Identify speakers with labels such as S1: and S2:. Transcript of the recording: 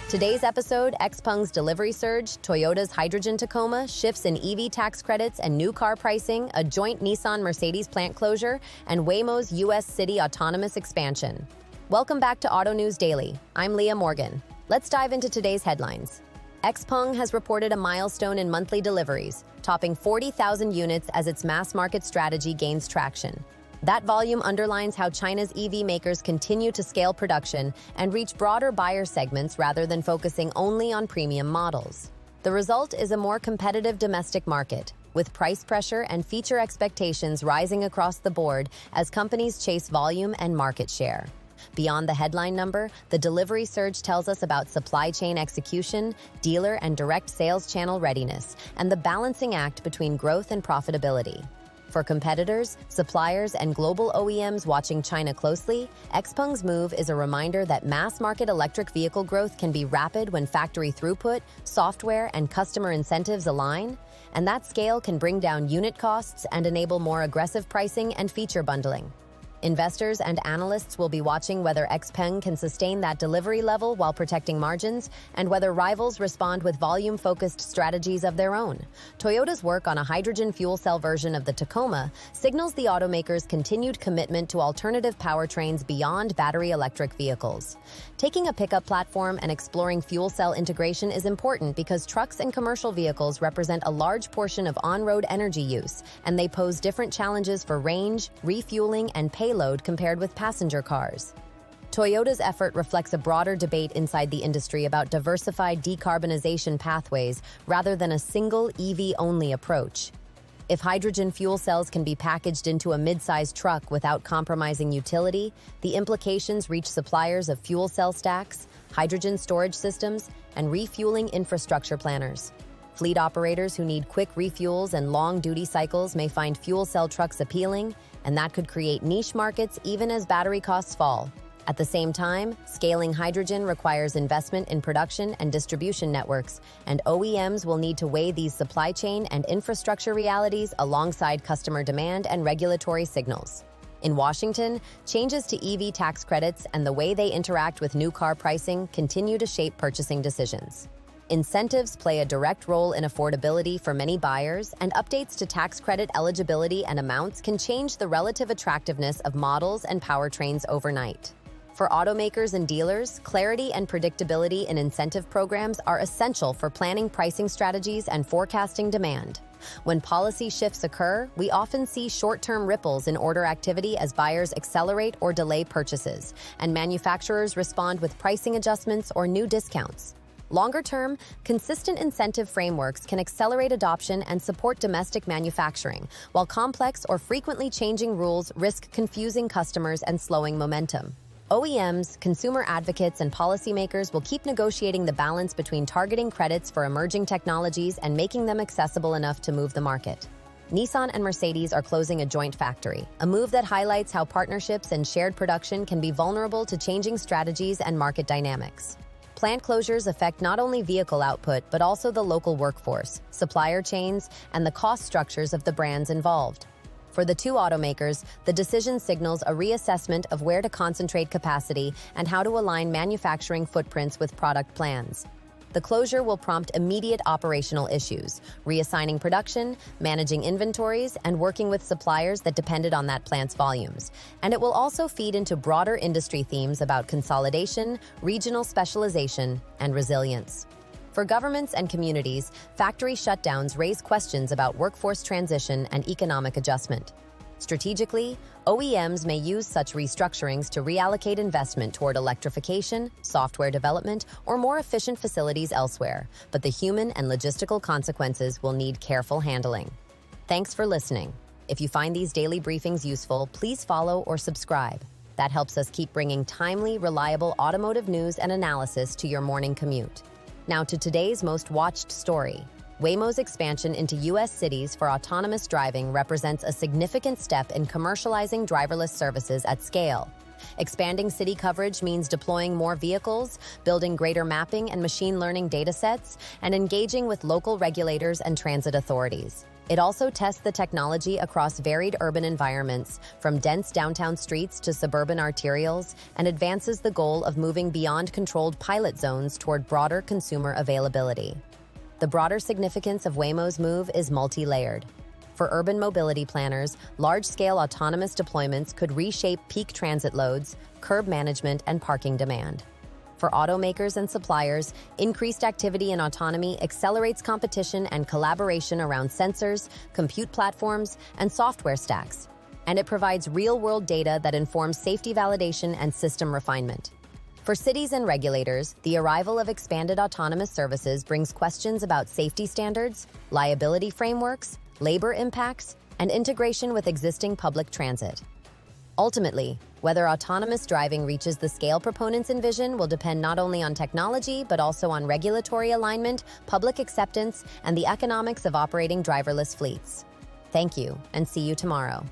S1: Today's episode, XPeng's delivery surge, Toyota's hydrogen Tacoma, shifts in EV tax credits and new car pricing, a joint Nissan-Mercedes plant closure, and Waymo's U.S. city autonomous expansion. Welcome back to Autonews Daily. I'm Leah Morgan. Let's dive into today's headlines. XPeng has reported a milestone in monthly deliveries, topping 40,000 units as its mass-market strategy gains traction. That volume underlines how China's EV makers continue to scale production and reach broader buyer segments rather than focusing only on premium models. The result is a more competitive domestic market, with price pressure and feature expectations rising across the board as companies chase volume and market share. Beyond the headline number, the delivery surge tells us about supply chain execution, dealer and direct sales channel readiness, and the balancing act between growth and profitability. For competitors, suppliers, and global OEMs watching China closely, XPeng's move is a reminder that mass-market electric vehicle growth can be rapid when factory throughput, software, and customer incentives align, and that scale can bring down unit costs and enable more aggressive pricing and feature bundling. Investors and analysts will be watching whether XPeng can sustain that delivery level while protecting margins, and whether rivals respond with volume-focused strategies of their own. Toyota's work on a hydrogen fuel cell version of the Tacoma signals the automaker's continued commitment to alternative powertrains beyond battery electric vehicles. Taking a pickup platform and exploring fuel cell integration is important because trucks and commercial vehicles represent a large portion of on-road energy use, and they pose different challenges for range, refueling, and payload compared with passenger cars. Toyota's effort reflects a broader debate inside the industry about diversified decarbonization pathways rather than a single EV-only approach. If hydrogen fuel cells can be packaged into a mid-sized truck without compromising utility, the implications reach suppliers of fuel cell stacks, hydrogen storage systems, and refueling infrastructure planners. Fleet operators who need quick refuels and long duty cycles may find fuel cell trucks appealing, and that could create niche markets even as battery costs fall. At the same time, scaling hydrogen requires investment in production and distribution networks, and OEMs will need to weigh these supply chain and infrastructure realities alongside customer demand and regulatory signals. In Washington, changes to EV tax credits and the way they interact with new car pricing continue to shape purchasing decisions. Incentives play a direct role in affordability for many buyers, and updates to tax credit eligibility and amounts can change the relative attractiveness of models and powertrains overnight. For automakers and dealers, clarity and predictability in incentive programs are essential for planning pricing strategies and forecasting demand. When policy shifts occur, we often see short-term ripples in order activity as buyers accelerate or delay purchases, and manufacturers respond with pricing adjustments or new discounts. Longer term, consistent incentive frameworks can accelerate adoption and support domestic manufacturing, while complex or frequently changing rules risk confusing customers and slowing momentum. OEMs, consumer advocates, and policymakers will keep negotiating the balance between targeting credits for emerging technologies and making them accessible enough to move the market. Nissan and Mercedes are closing a joint factory, a move that highlights how partnerships and shared production can be vulnerable to changing strategies and market dynamics. Plant closures affect not only vehicle output, but also the local workforce, supplier chains, and the cost structures of the brands involved. For the two automakers, the decision signals a reassessment of where to concentrate capacity and how to align manufacturing footprints with product plans. The closure will prompt immediate operational issues, reassigning production, managing inventories, and working with suppliers that depended on that plant's volumes. And it will also feed into broader industry themes about consolidation, regional specialization, and resilience. For governments and communities, factory shutdowns raise questions about workforce transition and economic adjustment. Strategically, OEMs may use such restructurings to reallocate investment toward electrification, software development, or more efficient facilities elsewhere, but the human and logistical consequences will need careful handling. Thanks for listening. If you find these daily briefings useful, please follow or subscribe. That helps us keep bringing timely, reliable automotive news and analysis to your morning commute. Now to today's most watched story. Waymo's expansion into U.S. cities for autonomous driving represents a significant step in commercializing driverless services at scale. Expanding city coverage means deploying more vehicles, building greater mapping and machine learning datasets, and engaging with local regulators and transit authorities. It also tests the technology across varied urban environments, from dense downtown streets to suburban arterials, and advances the goal of moving beyond controlled pilot zones toward broader consumer availability. The broader significance of Waymo's move is multi-layered. For urban mobility planners, large-scale autonomous deployments could reshape peak transit loads, curb management, and parking demand. For automakers and suppliers, increased activity in autonomy accelerates competition and collaboration around sensors, compute platforms, and software stacks, and it provides real-world data that informs safety validation and system refinement. For cities and regulators, the arrival of expanded autonomous services brings questions about safety standards, liability frameworks, labor impacts, and integration with existing public transit. Ultimately, whether autonomous driving reaches the scale proponents envision will depend not only on technology, but also on regulatory alignment, public acceptance, and the economics of operating driverless fleets. Thank you, and see you tomorrow.